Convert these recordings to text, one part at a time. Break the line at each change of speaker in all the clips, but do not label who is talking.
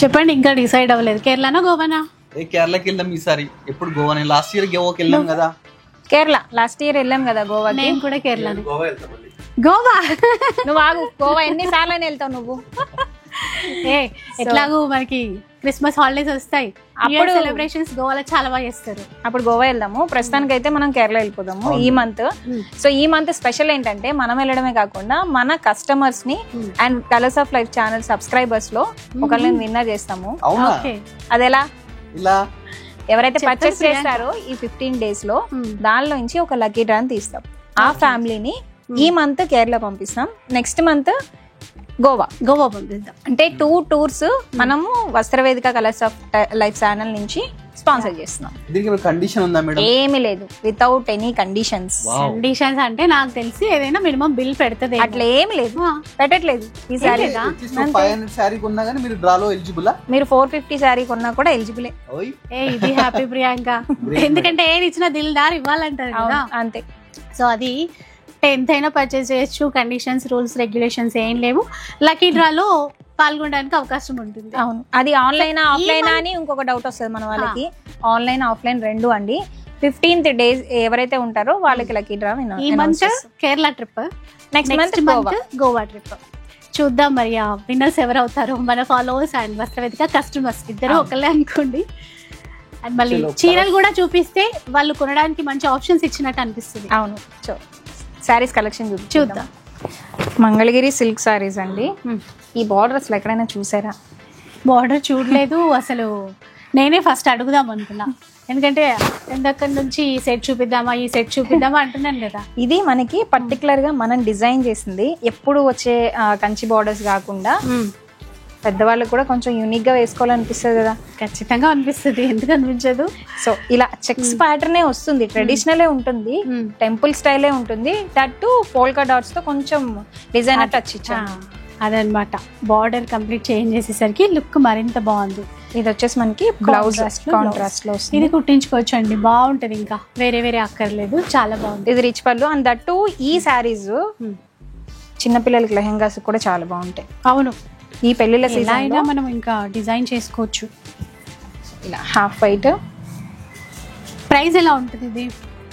చెప్పండి, ఇంకా డిసైడ్ అవ్వలేదు. కేరళనా గోవానా?
కేరళకి వెళ్దాం ఈసారి. ఎప్పుడు గోవానే. లాస్ట్ ఇయర్ గోవాకి వెళ్ళాం కదా.
కేరళ లాస్ట్ ఇయర్ వెళ్ళాం కదా గోవాకి.
నేను కూడా కేరళనే.
గోవా వెళ్తాం.
గోవా
నువ్వు ఆగు, గోవా ఎన్నిసార్లు అని వెళ్తావు నువ్వు?
ఎట్లాగూ మనకి క్రిస్మస్ హాలిడేస్ వస్తాయి,
అప్పుడు
సెలబ్రేషన్స్ గోవాలో చాలా బాగా చేస్తారు.
అప్పుడు గోవా వెళ్దాము. ప్రస్తుతానికి అయితే మనం కేరళ వెళ్ళిపోదాము ఈ మంత్. సో ఈ మంత్ స్పెషల్ ఏంటంటే మనం వెళ్ళడమే కాకుండా మన కస్టమర్స్ ని and colours of life channel subscribers లో ఒకళ్ళని విన్నర్ చేస్తాము. అది ఎలా?
ఇలా
ఎవరైతే పర్చేస్ చేస్తారో ఈ 15 days లో దానిలో నుంచి ఒక లక్కీ డ్రా తీస్తాం. ఆ ఫ్యామిలీని ఈ మంత్ కేరళ పంపిస్తాం, నెక్స్ట్ మంత్ గోవా పంపిస్తాం. అంటే 2 tours మనము వస్త్రవేదిక కలర్స్ ఆఫ్ లైఫ్ ఛానల్ నుంచి స్పాన్సర్ చేస్తున్నాం.
కండిషన్ ఉందా మేడం?
ఏమీ లేదు, వితౌట్ ఎనీ కండిషన్స్.
కండిషన్స్ అంటే నాకు తెలిసి ఏదైనా మినిమం బిల్ పెడుతుంది.
అట్లా ఏమి లేదు, పెట్టట్లేదు. ఈ సారీ
500 శారీ కొన్నా కానీ మీరు డ్రాలో ఎలిజిబుల్.
మీరు 450 శారీ కొన్నా కూడా ఎలిజిబులే.
ఇది హ్యాపీ ప్రియాంక. ఎందుకంటే ఏది ఇచ్చినా దిల్ దార్ ఇవ్వాలంటారు కదా,
అంతే.
సో అది 10th అయినా పర్చేస్ చేయొచ్చు. కండిషన్స్, రూల్స్, రెగ్యులేషన్స్ ఏం లేవు. లక్కీ డ్రాలో పాల్గొనడానికి అవకాశం ఉంటుంది.
అవును, అది ఆన్లైన్ ఆఫ్లైన్ అని ఇంకొక డౌట్ వస్తుంది మన వాళ్ళకి. ఆన్లైన్ ఆఫ్లైన్ రెండు అండి. 15th days ఎవరైతే ఉంటారో వాళ్ళకి లక్కీ డ్రా.
ఈ month Kerala trip, next month Goa trip. చూద్దాం మరి ఆ విన్నర్స్ ఎవరు అవుతారు. మన ఫాలోవర్స్ అండ్ వస్త్రవేదిక కస్టమర్స్ ఇద్దరు ఒకళ్ళే అనుకోండి. అండ్ మళ్ళీ చీరలు కూడా చూపిస్తే వాళ్ళు కొనడానికి మంచి ఆప్షన్స్ ఇచ్చినట్టు అనిపిస్తుంది.
అవును, సో శారీస్ కలెక్షన్
చూద్దాం.
మంగళగిరి సిల్క్ శారీస్ అండి. ఈ బార్డర్ అసలు ఎక్కడైనా చూసారా?
బార్డర్ చూడలేదు అసలు. నేనే ఫస్ట్ అడుగుదాం అనుకున్నా, ఎందుకంటే ఇందక్కడి నుంచి ఈ సెట్ చూపిద్దామా అంటున్నాను కదా.
ఇది మనకి పర్టికులర్ గా మనం డిజైన్ చేసింది. ఎప్పుడు వచ్చే కంచి బార్డర్స్ కాకుండా పెద్దవాళ్ళకి కూడా కొంచెం యూనిక్ గా వేసుకోవాలనిపిస్తుంది కదా.
ఖచ్చితంగా అనిపిస్తుంది, ఎందుకు అనిపించదు.
సో ఇలా చెక్స్ ప్యాటర్నే వస్తుంది, ట్రెడిషనలే ఉంటుంది, టెంపుల్ స్టైలే ఉంటుంది. దట్ టు పోల్కా డాట్స్ తో కొంచెం డిజైన్ టచ్ ఇచ్చాను.
అదనమాట, బార్డర్ కంప్లీట్ చేంజ్ చేసేసరికి లుక్ మరింత బాగుంది.
ఇది వచ్చేసి మనకి బ్లౌజ్ కాంట్రాస్ట్ లో వస్తుంది.
ఇది కుట్టించుకోవచ్చు అండి, బాగుంటది. ఇంకా వేరే అక్కర్లేదు, చాలా బాగుంది.
ఇది రిచ్ పళ్ళు. అండ్ దట్ టు ఈ శారీస్ చిన్నపిల్లలకి లెహెంగాస్ కూడా చాలా బాగుంటాయి.
అవును,
ఈ పెళ్లిళ్ళ
సీజన్ అయినా మనం ఇంకా డిజైన్ చేసుకోవచ్చు.
ఇలా హాఫ్ వైట్.
ప్రైస్ ఎలా ఉంటుంది ఇది?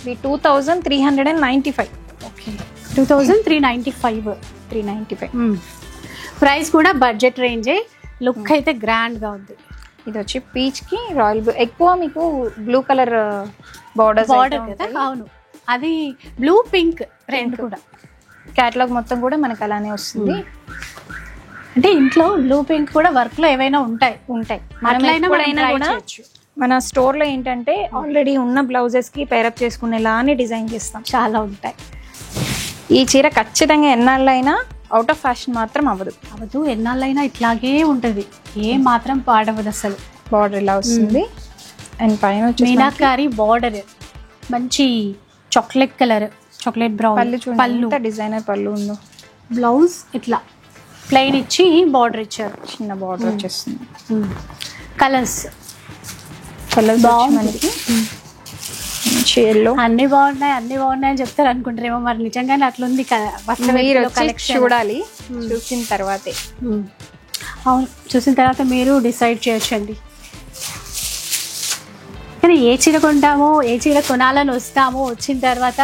2395.
ఓకే, 2395. ప్రైస్ కూడా బడ్జెట్ రేంజే. లుక్ అయితే గ్రాండ్ గా ఉంది.
ఇది వచ్చి పీచ్ కి రాయల్ బ్లూ. ఎక్కువ మీకు బ్లూ కలర్ బార్డర్
కదా. అవును, అది బ్లూ పింక్ రెండు కూడా.
క్యాటలాగ్ మొత్తం కూడా మనకు అలానే వస్తుంది.
అంటే ఇంట్లో బ్లూ పింక్ కూడా వర్క్ లో ఏవైనా ఉంటాయి.
మన స్టోర్ లో ఏంటంటే ఆల్రెడీ ఉన్న బ్లౌజెస్ కి పేరప్ చేసుకునేలానే డిజైన్ చేస్తాం,
చాలా ఉంటాయి.
ఈ చీర ఖచ్చితంగా ఎన్నాళ్ళైనా అవుట్ ఆఫ్ ఫ్యాషన్ మాత్రం అవ్వదు.
ఎన్నాళ్ళైనా ఇట్లాగే ఉంటది, ఏ మాత్రం పాడవదు అసలు.
బార్డర్ ఇలా వస్తుంది. అండ్ పైన
మీనాకారి బార్డర్, మంచి చాక్లెట్ కలర్, చాక్లెట్ బ్రౌన్
పళ్ళు, డిజైనర్ పళ్ళు ఉందో.
బ్లౌజ్ ఇట్లా ప్లెయిన్ ఇచ్చి బార్డర్ ఇచ్చారు,
చిన్న బార్డర్ వచ్చేస్తుంది.
కలర్స్
బాగుంది.
అన్ని బాగున్నాయి అని చెప్తారు అనుకుంటారేమో, మరి నిజంగానే అట్లుంది కదా.
చూడాలి, చూసిన తర్వాతే.
అవును, చూసిన తర్వాత మీరు డిసైడ్ చేయొచ్చండి. కానీ ఏ చీర కొంటామో, ఏ చీర కొనాలని వస్తామో, వచ్చిన తర్వాత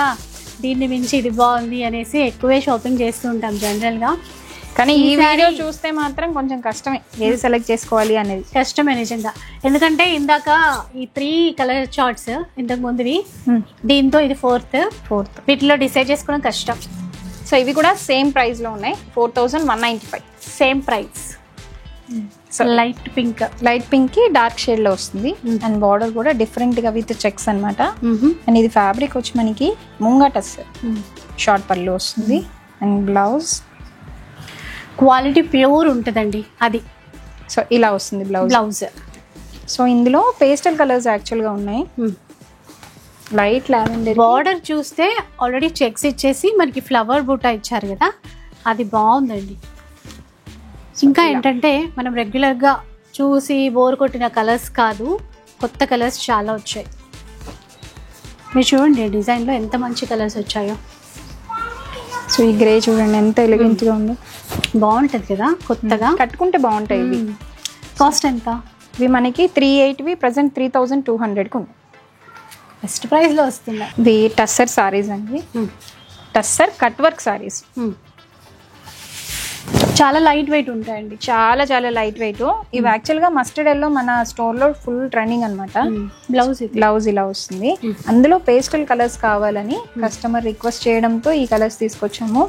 దీన్ని మించి ఇది బాగుంది అనేసి ఎక్కువే షాపింగ్ చేస్తూ ఉంటాం జనరల్గా.
కానీ ఈ వీడియో చూస్తే మాత్రం కొంచెం కష్టమే, ఏది సెలెక్ట్ చేసుకోవాలి అనేది
కష్టమే నిజంగా. ఎందుకంటే ఇందాక ఈ 3 కలర్ చార్ట్స్ ఇంతకు ముందువి, దీంతో ఇది ఫోర్త్. వీటిలో డిసైడ్ చేసుకోవడం కష్టం.
సో ఇవి కూడా సేమ్ ప్రైస్ లో ఉన్నాయి, 4195.
Same price. లైట్ పింక్
కి డార్క్ షేడ్ లో వస్తుంది. అండ్ బార్డర్ కూడా డిఫరెంట్ గా విత్ చెక్స్ అన్నమాట. అండ్ ఇది ఫ్యాబ్రిక్ వచ్చి మనకి ముంగటస్ షార్ట్ పళ్ళు వస్తుంది. అండ్ బ్లౌజ్
క్వాలిటీ ప్యూర్ ఉంటుందండి అది.
సో ఇలా వస్తుంది బ్లౌజ్. సో ఇందులో పేస్టల్ కలర్స్ యాక్చువల్గా ఉన్నాయి. Light lavender.
బార్డర్ చూస్తే ఆల్రెడీ చెక్స్ ఇచ్చేసి మనకి ఫ్లవర్ బూటా ఇచ్చారు కదా, అది బాగుందండి. ఇంకా ఏంటంటే మనం రెగ్యులర్గా చూసి బోర్ కొట్టిన కలర్స్ కాదు, కొత్త కలర్స్ చాలా వచ్చాయి. మీరు చూడండి డిజైన్లో ఎంత మంచి కలర్స్ వచ్చాయో.
సో ఈ గ్రే చూడండి ఎంత ఎలిగెంట్గా ఉందో,
బాగుంటుంది కదా, కొత్తగా
కట్టుకుంటే బాగుంటాయి ఇవి.
కాస్ట్ ఎంత?
ఇవి మనకి 380 ప్రజెంట్ 3200కి ఉంది.
బెస్ట్ ప్రైస్లో వస్తున్నాయి.
ఇవి టస్సర్ సారీస్ అండి, టస్సర్ కట్ వర్క్ సారీస్.
చాలా లైట్ వెయిట్ ఉంటాయండి,
చాలా చాలా లైట్ వెయిట్. ఇవి యాక్చువల్గా మస్టర్డ్ ఎల్లో మన స్టోర్లో ఫుల్ ట్రెండింగ్ అనమాట. బ్లౌజ్ ఇలా వస్తుంది. అందులో పేస్టల్ కలర్స్ కావాలని కస్టమర్ రిక్వెస్ట్ చేయడంతో ఈ కలర్స్ తీసుకొచ్చాము.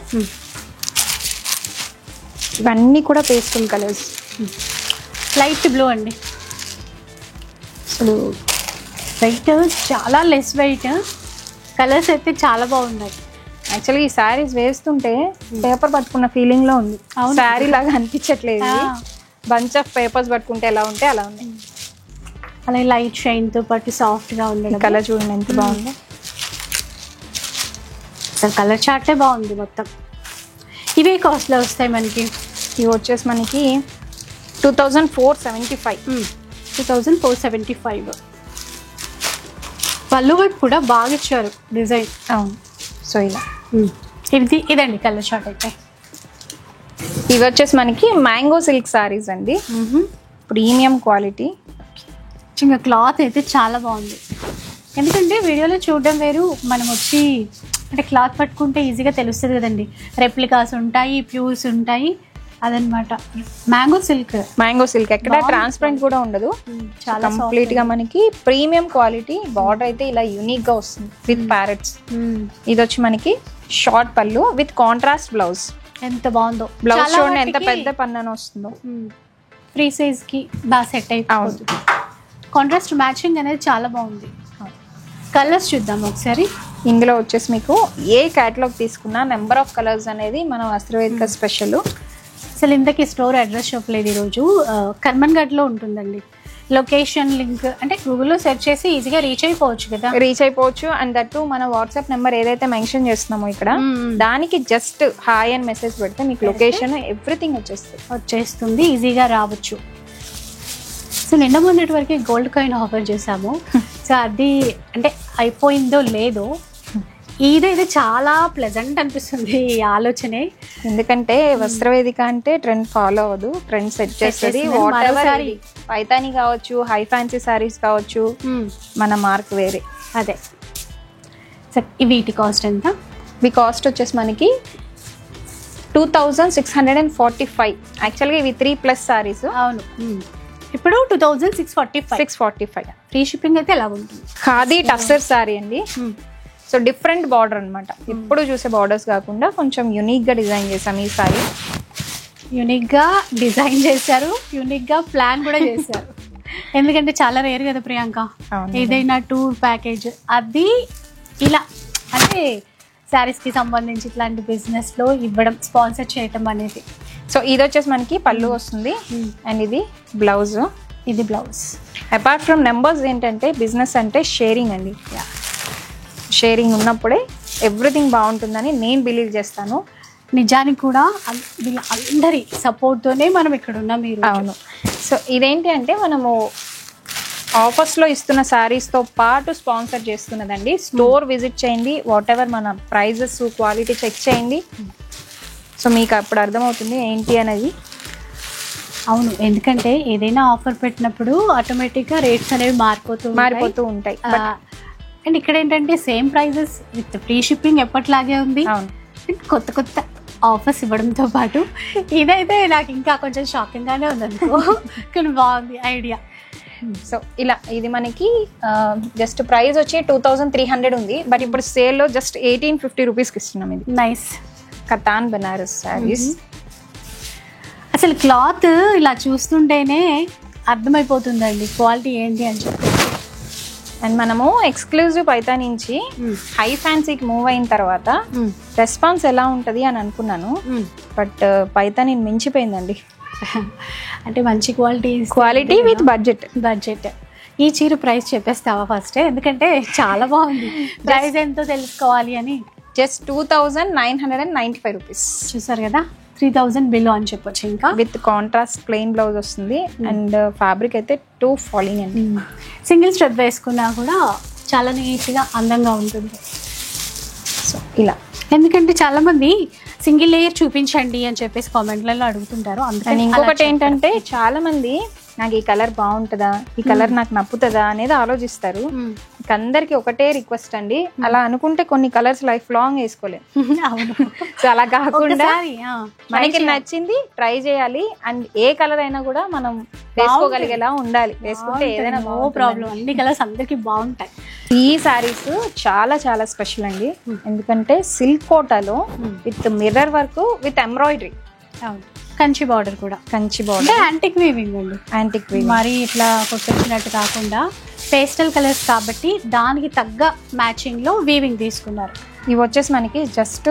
ఇవన్నీ కూడా పేస్టల్ కలర్స్.
లైట్ బ్లూ అండి. అసలు వెయిట్ చాలా లెస్ వెయిట్, కలర్స్ అయితే చాలా బాగున్నాయి.
యాక్చువల్గా ఈ శారీస్ వేస్తుంటే పేపర్ పట్టుకున్న ఫీలింగ్ లో ఉంది. శారీ లాగా అనిపించట్లేదు. బంచ్ ఆఫ్ పేపర్స్ పట్టుకుంటే ఎలా ఉంటే అలా ఉంది.
అలాగే లైట్ షైన్ తో పాటు సాఫ్ట్ గా ఉంది.
కలర్ చూడండి ఎంత బాగుంది.
అసలు కలర్ చార్టే బాగుంది మొత్తం. ఇవే కాస్ట్ లో వస్తాయి మనకి.
ఇవి వచ్చేసి మనకి 2475.
2475. పళ్ళు వైపు కూడా బాగా ఇచ్చారు డిజైన్.
అవును. సో ఇలా
ఇదండి కలర్ చార్ట్ అయితే.
ఇవి వచ్చేసి మనకి మ్యాంగో సిల్క్ సారీస్ అండి, ప్రీమియం క్వాలిటీ.
ఇంకా క్లాత్ అయితే చాలా బాగుంది. ఎందుకంటే వీడియోలో చూడడం వేరు, మనం వచ్చి అంటే క్లాత్ పట్టుకుంటే ఈజీగా తెలుస్తుంది కదండి. రెప్లికాస్ ఉంటాయి, ప్యూర్స్ ఉంటాయి, అదనమాట. మ్యాంగో సిల్క్
ఎక్కడ ట్రాన్స్పరెంట్ కూడా ఉండదు. చాలా కంప్లీట్ గా మనకి ప్రీమియం క్వాలిటీ. బార్డర్ అయితే ఇలా యూనిక్ గా వస్తుంది విత్ ప్యారెట్స్. ఇది వచ్చి మనకి షార్ట్ పళ్ళు విత్ కాంట్రాస్ట్ బ్లౌజ్.
ఎంత బాగుందో
బ్లౌజ్ చూడండి, ఎంత పెద్ద పన్నన వస్తుందో.
ఫ్రీ సైజ్ కి బాగా సెట్ అయిపోతుంది. కాంట్రాస్ట్ మ్యాచింగ్ అనేది చాలా బాగుంది. కలర్స్ చూద్దాం ఒకసారి.
ఇందులో వచ్చేసి మీకు ఏ కేటలాగ్ తీసుకున్నా నెంబర్ ఆఫ్ కలర్స్ అనేది మన వస్త్రవేదిక స్పెషల్.
అసలు ఇంతకీ స్టోర్ అడ్రస్ చెప్పలేదు ఈరోజు. కర్మన్ఘడ్లో ఉంటుందండి. లొకేషన్ లింక్ అంటే గూగుల్లో సెర్చ్ చేసి ఈజీగా రీచ్ అయిపోవచ్చు కదా.
అండ్ దట్టు మన వాట్సాప్ నెంబర్ ఏదైతే మెన్షన్ చేస్తున్నామో ఇక్కడ, దానికి జస్ట్ హాయ్ అని మెసేజ్ పెడితే మీకు లొకేషన్ ఎవ్రీథింగ్
వచ్చేస్తుంది, ఈజీగా రావచ్చు. సో నిన్న మొన్నటి వరకు గోల్డ్ కాయిన్ ఆఫర్ చేసాము. సో అది అంటే అయిపోయిందో లేదో, ఇదైతే చాలా ప్లెజెంట్ అనిపిస్తుంది ఈ ఆలోచనే.
ఎందుకంటే వస్త్రవేదిక అంటే ట్రెండ్ ఫాలో అవ్వదు, ట్రెండ్ సెట్ చేస్తుంది. పైతాని కావచ్చు, హై ఫ్యాన్సీ సారీస్ కావచ్చు, మన మార్క్ వేరే.
అదే. వీటి కాస్ట్ ఎంత?
ఇవి కాస్ట్ వచ్చేసి మనకి 2645. యాక్చువల్గా ఇవి 3+ సారీస్.
అవును, ఇప్పుడు 2645. ఫ్రీ షిప్పింగ్ అయితే ఎలా ఉంటుంది?
ఖాదీ టస్సర్ సారీ అండి. సో డిఫరెంట్ బార్డర్ అనమాట. ఎప్పుడు చూసే బార్డర్స్ కాకుండా కొంచెం యూనిక్ గా డిజైన్ చేసాం ఈ సారీ.
యూనిక్ గా డిజైన్ చేశారు, యూనిక్ గా ప్లాన్ కూడా చేశారు. ఎందుకంటే చాలా రేర్ కదా ప్రియాంక, ఏదైనా టూర్ ప్యాకేజ్ అది ఇలా అంటే శారీస్ కి సంబంధించి ఇట్లాంటి బిజినెస్ లో ఇవ్వడం, స్పాన్సర్ చేయటం అనేది.
సో ఇది వచ్చేసి మనకి పళ్ళు వస్తుంది అండ్ ఇది బ్లౌజ్.
ఇది బ్లౌజ్.
అపార్ట్ ఫ్రమ్ నెంబర్స్ ఏంటంటే బిజినెస్ అంటే షేరింగ్ అండి. షేరింగ్ ఉన్నప్పుడే ఎవ్రీథింగ్ బాగుంటుందని నేను బిలీవ్ చేస్తాను.
నిజానికి కూడా అందరి సపోర్ట్తోనే మనం ఇక్కడ ఉన్నాం. మీరు
అవును. సో ఇదేంటి అంటే మనము ఆఫర్స్లో ఇస్తున్న శారీస్తో పాటు స్పాన్సర్ చేస్తున్నదండి. స్టోర్ విజిట్ చేయండి, వాట్ ఎవర్ మన ప్రైజెస్ క్వాలిటీ చెక్ చేయండి. సో మీకు అప్పుడు అర్థమవుతుంది ఏంటి అనేది.
అవును, ఎందుకంటే ఏదైనా ఆఫర్ పెట్టినప్పుడు ఆటోమేటిక్గా రేట్స్ అనేవి మారిపోతూ ఉంటాయి. అండ్ ఇక్కడ ఏంటంటే same prices with free shipping ఎప్పటిలాగే ఉంది. కొత్త కొత్త ఆఫర్స్ ఇవ్వడంతో పాటు ఇదైతే నాకు ఇంకా కొంచెం షాకింగ్ గానే ఉంది అనుకో, కానీ బాగుంది ఐడియా.
సో ఇలా ఇది మనకి జస్ట్ ప్రైస్ వచ్చి 2300 ఉంది, బట్ ఇప్పుడు సేల్లో జస్ట్ 1850 రూపీస్కి ఇస్తున్నాం. ఇది
నైస్
కతాన్ బనారస్ శారీస్.
అసలు క్లాత్ ఇలా చూస్తుంటేనే అర్థమైపోతుందండి క్వాలిటీ ఏంటి అని చెప్పి.
అండ్ మనము ఎక్స్క్లూజివ్ పైతాని నుంచి హై ఫ్యాన్సీకి మూవ్ అయిన తర్వాత రెస్పాన్స్ ఎలా ఉంటుంది అని అనుకున్నాను, బట్ పైతాని మించిపోయిందండి.
అంటే మంచి క్వాలిటీ
విత్ బడ్జెట్.
ఈ చీర ప్రైస్ చెప్పేస్తావా ఫస్ట్? ఎందుకంటే చాలా బాగుంది. ప్రైస్ ఎంతో తెలుసుకోవాలి అని.
Just 2995 rupees.
చూసారు కదా, 3000 బిలో అని చెప్పొచ్చు. ఇంకా
విత్ కాంట్రాస్ట్ ప్లెయిన్ బ్లౌజ్ వస్తుంది అండ్ ఫ్యాబ్రిక్ అయితే 2 ఫాలింగ్ అండి.
సింగిల్ స్టెప్ వేసుకున్నా కూడా చాలా నీట్గా అందంగా ఉంటుంది.
సో ఇలా,
ఎందుకంటే చాలా మంది సింగిల్ లేయర్ చూపించండి అని చెప్పేసి కామెంట్లలో అడుగుతుంటారు.
అందుకని ఇంకొకటి ఏంటంటే చాలా మంది నాకు ఈ కలర్ బాగుంటుందా, ఈ కలర్ నాకు నప్పుతుందా అనేది ఆలోచిస్తారు. అందరికి ఒకటే రిక్వెస్ట్ అండి, అలా అనుకుంటే కొన్ని కలర్స్ లైఫ్ లాంగ్ వేసుకోలేము.
అవును.
సో అలా కాకుండా
ఒకసారి,
మనకి నచ్చింది ట్రై చేయాలి. అండ్ ఏ కలర్ అయినా కూడా మనం వేసుకోగలిగేలా ఉండాలి. వేసుకుంటే ఏదైనా
నో ప్రాబ్లం, అన్ని కలర్స్ అందరికి బాగుంటాయి.
ఈ సారీస్ చాలా చాలా స్పెషల్ అండి, ఎందుకంటే సిల్క్ కోటాలో with mirror work with embroidery,
అవును, కంచి బార్డర్ కూడా,
కంచి
అంటే
బార్డర్,
యాంటిక్ వీవింగ్ అండి.
Antique weaving.
మరి ఇట్లా కొట్టొచ్చినట్టు కాకుండా పేస్టల్ కలర్స్ కాబట్టి దానికి తగ్గ మ్యాచింగ్ లో వీవింగ్ తీసుకున్నారు.
ఇవి వచ్చేసి మనకి just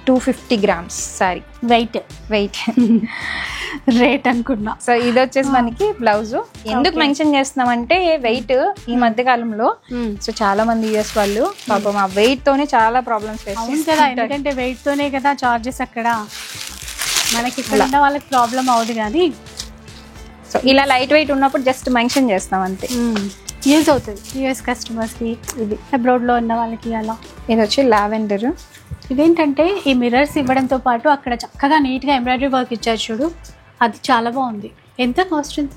250 grams sorry
weight rate అనుకున్నా.
సో ఇది వచ్చేసి మనకి బ్లౌజ్. ఎందుకు మెన్షన్ చేస్తున్నామంటే వెయిట్ ఈ మధ్య కాలంలో సో చాలా మంది యూఎస్ వాళ్ళు పాపం ఆ వెయిట్ తోనే చాలా ప్రాబ్లమ్స్ ఫేస్
కదా, ఎందుకంటే వెయిట్ తోనే కదా చార్జెస్ అక్కడ. మనకి ఇక్కడ ఉన్న వాళ్ళకి ప్రాబ్లం అవుతుంది కానీ
సో ఇలా లైట్ వెయిట్ ఉన్నప్పుడు జస్ట్ మెన్షన్ చేస్తాం అంతే.
యూజ్ అవుతుంది యూఎస్ కస్టమర్స్ కి, ఇది అబ్రాడ్ లో ఉన్న వాళ్ళకి. అలా
ఇది వచ్చి లావెండర్.
ఇదేంటంటే ఈ మిర్రర్స్ ఇవ్వడంతో పాటు అక్కడ చక్కగా నీట్ గా ఎంబ్రాయిడరీ వర్క్ ఇచ్చారు చూడు, అది చాలా బాగుంది. ఎంత కాస్ట్ ఎంత?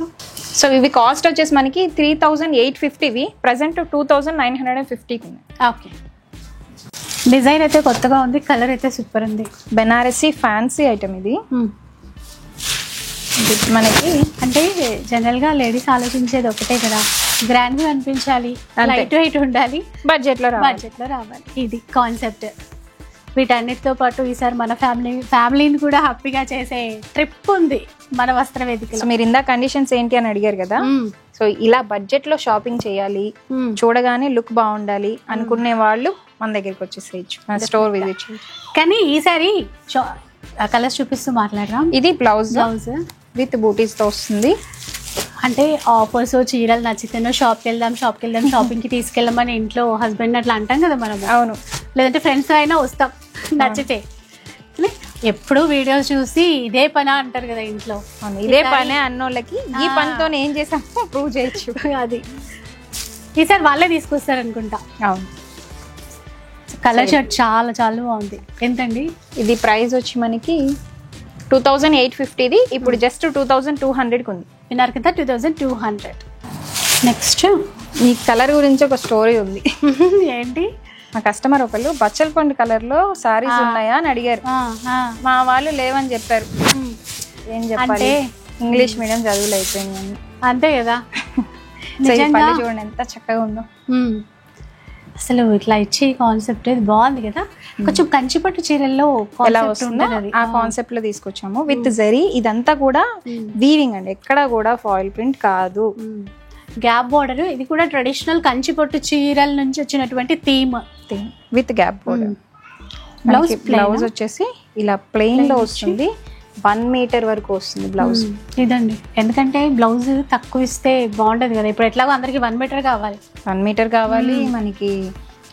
సో ఇవి కాస్ట్ వచ్చేసి మనకి 3850, ప్రెసెంట్ 2950 ఉంది.
ఓకే, డిజైన్ అయితే కొత్తగా ఉంది, కలర్ అయితే సూపర్ ఉంది.
బెనారసీ ఫ్యాన్సీ ఐటమ్ ఇది. మనకి
అంటే జనరల్ గా లేడీస్ ఆలోచించేది ఒకటే కదా, గ్రాండ్ గా అనిపించాలి, లైట్ వెయిట్ ఉండాలి,
బడ్జెట్ లో
రావాలి. ఇది కాన్సెప్ట్. వీటన్నిటితో పాటు ఈసారి మన ఫ్యామిలీని కూడా హ్యాపీగా చేసే ట్రిప్ ఉంది మన వస్త్ర వేదికలో.
మీరు ఇందా కండిషన్స్ ఏంటి అని అడిగారు కదా, సో ఇలా బడ్జెట్ లో షాపింగ్ చేయాలి, చూడగానే లుక్ బాగుండాలి అనుకునే వాళ్ళు మన దగ్గరికి వచ్చేసేయచ్చు, స్టోర్ విజిట్ చేయొచ్చు.
కానీ ఈసారి కలర్స్ చూపిస్తూ మాట్లాడదాం.
ఇది బ్లౌజ్ విత్ బూటీస్ తో వస్తుంది.
అంటే ఆఫర్స్ చీరలు నచ్చితేనో షాప్కి వెళ్దాం షాపింగ్ కి తీసుకెళ్ళమని ఇంట్లో హస్బెండ్ అట్లా అంటాం కదా మనం.
అవును,
లేదంటే ఫ్రెండ్స్ అయినా వస్తాం నచ్చితే. ఎప్పుడు వీడియోస్ చూసి ఇదే పని అంటారు కదా ఇంట్లో.
ఇదే పని అన్నోళ్ళకి ఈ పనితో ఏం చేసామో ప్రూవ్ చేయొచ్చు.
అది ఈసారి వాళ్ళే తీసుకొస్తారు అనుకుంటా.
అవును,
కలర్ షర్ట్ చాలా చాలా బాగుంది. ఎంతండి
ఇది? ప్రైస్ వచ్చి మనకి 2850, ఇప్పుడు జస్ట్ 2200 ఉంది.
విన్నారు కదా, 2200. నెక్స్ట్
ఈ కలర్ గురించి ఒక స్టోరీ ఉంది.
ఏంటి?
మా కస్టమర్ ఒకళ్ళు బచ్చల పండు కలర్ లో సారీస్ ఉన్నాయా అని అడిగారు. మా వాళ్ళు లేవని చెప్పారు. ఏం చెప్పాలి, ఇంగ్లీష్ మీడియం చదువులు అయిపోయింది
అంతే కదా.
చూడండి ఎంత చక్కగా ఉందో.
అసలు ఇట్లా ఇచ్చే కాన్సెప్ట్ ఇది బాగుంది కదా. కొంచెం కంచిపట్టు చీరల్లో
ఎలా వస్తుందో ఆ కాన్సెప్ట్ లో తీసుకొచ్చాము విత్ జరీ. ఇదంతా కూడా వీవింగ్ అండి, ఎక్కడ కూడా ఫాయిల్ ప్రింట్ కాదు.
గ్యాప్ బోర్డర్, ఇది కూడా ట్రెడిషనల్ కంచిపట్టు చీరల నుంచి వచ్చినటువంటి theme
with gap border. Blouse వచ్చేసి ఇలా ప్లెయిన్ లో వస్తుంది, 1 మీటర్ వరకు వస్తుంది బ్లౌజ్.
ఇదండి, ఎందుకంటే బ్లౌజ్ తక్కువ ఇస్తే బాగుంటది కదా. ఇప్పుడు ఎట్లాగో అందరికి 1 మీటర్ కావాలి,
1 మీటర్ కావాలి మనకి.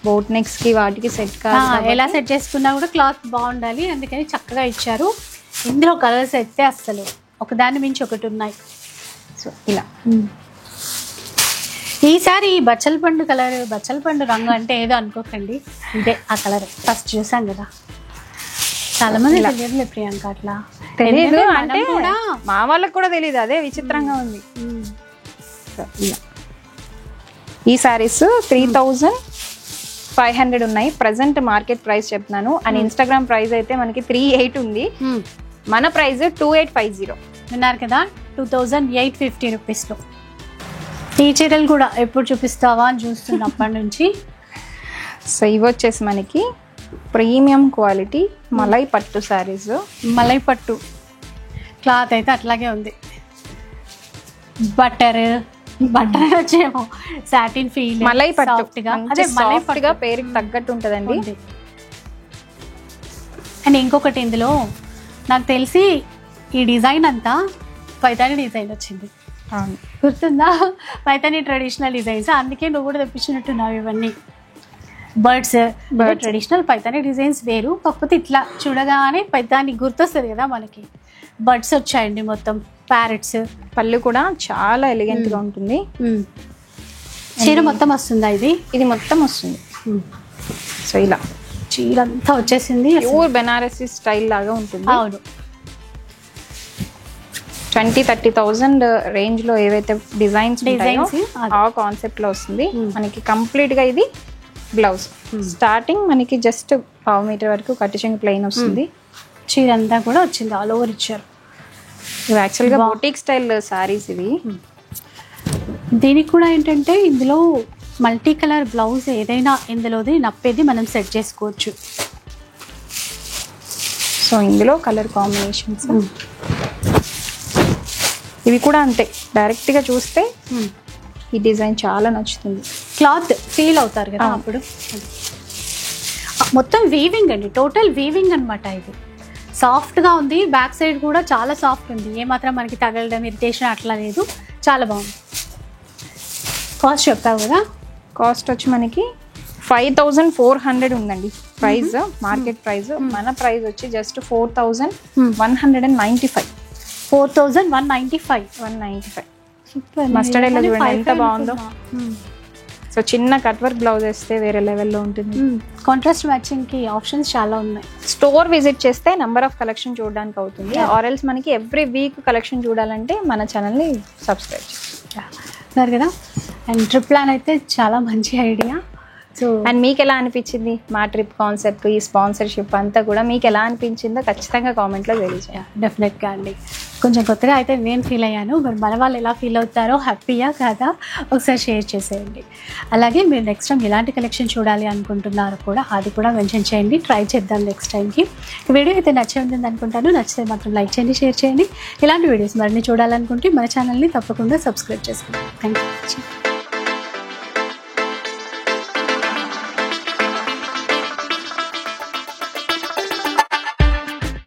బోట్ నెక్స్ కి వాటికి సెట్ కావాలి,
ఎలా సెట్ చేసుకున్నా కూడా క్లాత్ బాగుండాలి. అందుకని చక్కగా ఇచ్చారు. ఇందులో కలర్స్ అయితే అసలు ఒకదాని మించి ఒకటి ఉన్నాయి.
సో ఇలా
ఈసారి బచ్చల పండు కలర్, బచ్చల పండు రంగు అంటే ఏదో అనుకోకండి, ఇదే ఆ కలర్. ఫస్ట్ చూసాం కదా, చాలా మంది తెలియదులే ప్రియాంక, అట్లా
తెలియదు అంటే మా వాళ్ళకి కూడా తెలియదు, అదే విచిత్రంగా ఉంది. ఈ సారీస్ 3500 ఉన్నాయి. ప్రెసెంట్ మార్కెట్ ప్రైస్ చెప్తున్నాను, అండ్ ఇన్స్టాగ్రామ్ ప్రైస్ అయితే మనకి 38 ఉంది. మన ప్రైస్ 2850.
విన్నారు కదా, 2850 రూపీస్లో. ఈ చీరలు కూడా ఎప్పుడు చూపిస్తావా అని చూస్తున్నప్పటి నుంచి.
సో ఇవి వచ్చేసి మనకి ప్రీమియం క్వాలిటీ మలై పట్టు సారీస్.
మలై పట్టు క్లాత్ అయితే అట్లాగే ఉంది. బటర్ వచ్చేమో సాటిన్ ఫీల్,
మలై పట్టు
అదే మలై
పట్టుగా పేరుకి తగ్గట్టు ఉంటుందండి.
అండ్ ఇంకొకటి, ఇందులో నాకు తెలిసి ఈ డిజైన్ అంతా పైతాని డిజైన్ వచ్చింది, గుర్తుందా? పైతాని ట్రెడిషనల్ డిజైన్స్, అందుకే నువ్వు కూడా తెప్పించినట్టున్నావు ఇవన్నీ. బర్డ్స్ ట్రెడిషనల్ పైతాని డిజైన్స్ వేరు, కాకపోతే ఇట్లా చూడగానే పైతాని గుర్తొస్తుంది కదా మనకి. బర్డ్స్ వచ్చాయండి, మొత్తం ప్యారెట్స్.
పళ్ళు కూడా చాలా ఎలిగెంట్ గా ఉంటుంది.
చీర మొత్తం వస్తుందా?
ఇది మొత్తం వస్తుంది. సో ఇలా
చీర అంతా వచ్చేసింది,
ప్యూర్ బెనారసీ స్టైల్ లాగా ఉంటుంది.
అవును,
20,000-30,000 రేంజ్ లో ఏవైతే డిజైన్స్
Designs,
ఆ కాన్సెప్ట్ లో వస్తుంది మనకి కంప్లీట్ గా ఇది బ్లౌజ్ స్టార్టింగ్ మనకి జస్ట్ 1/2 మీటర్ వరకు కటింగ్ ప్లెయిన్ వస్తుంది
చీర అంతా కూడా వచ్చింది ఆల్ ఓవర్ ఇచ్చారు
ఇవి యాక్చువల్ గా బొటిక్ స్టైల్ సారీస్ ఇవి
దీనికి కూడా ఏంటంటే ఇందులో మల్టీ కలర్ బ్లౌజ్ ఏదైనా ఇందులోది నప్పేది మనం సెట్ చేసుకోవచ్చు
సో ఇందులో కలర్ కాంబినేషన్స్ ఇవి కూడా అంతే డైరెక్ట్ గా చూస్తే ఈ డిజైన్ చాలా నచ్చుతుంది
క్లాత్ ఫీల్ అవుతారు కదా అప్పుడు మొత్తం వీవింగ్ అండి టోటల్ వీవింగ్ అనమాట ఇది సాఫ్ట్గా ఉంది బ్యాక్ సైడ్ కూడా చాలా సాఫ్ట్ ఉంది ఏమాత్రం మనకి తగలడం ఇరిటేషన్ అట్లా లేదు చాలా బాగుంది కాస్ట్ చెప్పావు కదా
కాస్ట్ వచ్చి మనకి 5,400 ఉందండి ప్రైస్ మార్కెట్ ప్రైస్ మన ప్రైస్ వచ్చి జస్ట్ 4,195
4,195 సూపర్
మస్టర్డ్ ఎల్లో చూడండి ఎంత బాగుందో సో చిన్న కట్ వర్క్ బ్లౌజ్ వేస్తే వేరే లెవెల్లో ఉంటుంది
కాంట్రాస్ట్ మ్యాచింగ్ కి ఆప్షన్స్ చాలా ఉన్నాయి
స్టోర్ విజిట్ చేస్తే నెంబర్ ఆఫ్ కలెక్షన్ చూడడానికి అవుతుంది ఆర్ ఎల్స్ మనకి ఎవ్రీ వీక్ కలెక్షన్ చూడాలంటే మన ఛానల్ని సబ్స్క్రైబ్
చేస్తారు కదా అండ్ ట్రిప్ ప్లాన్ అయితే చాలా మంచి ఐడియా సో
అండ్ మీకు ఎలా అనిపించింది మా ట్రిప్ కాన్సెప్ట్ ఈ స్పాన్సర్షిప్ అంతా కూడా మీకు ఎలా అనిపించిందో ఖచ్చితంగా కామెంట్లో తెలియజేయాలి
డెఫినెట్గా అండి కొంచెం కొత్తగా అయితే నేను ఫీల్ అయ్యాను మరి మన వాళ్ళు ఎలా ఫీల్ అవుతారో హ్యాపీయా కాదా ఒకసారి షేర్ చేసేయండి అలాగే మీరు నెక్స్ట్ టైం ఎలాంటి కలెక్షన్ చూడాలి అనుకుంటున్నారో కూడా అది కూడా మెన్షన్ చేయండి ట్రై చేద్దాం నెక్స్ట్ టైంకి వీడియో అయితే నచ్చే ఉంటుంది అనుకుంటాను నచ్చితే మాత్రం లైక్ చేయండి షేర్ చేయండి ఇలాంటి వీడియోస్ మరిన్ని చూడాలనుకుంటే మన ఛానల్ని తప్పకుండా సబ్స్క్రైబ్ చేసుకోండి థ్యాంక్ యూ.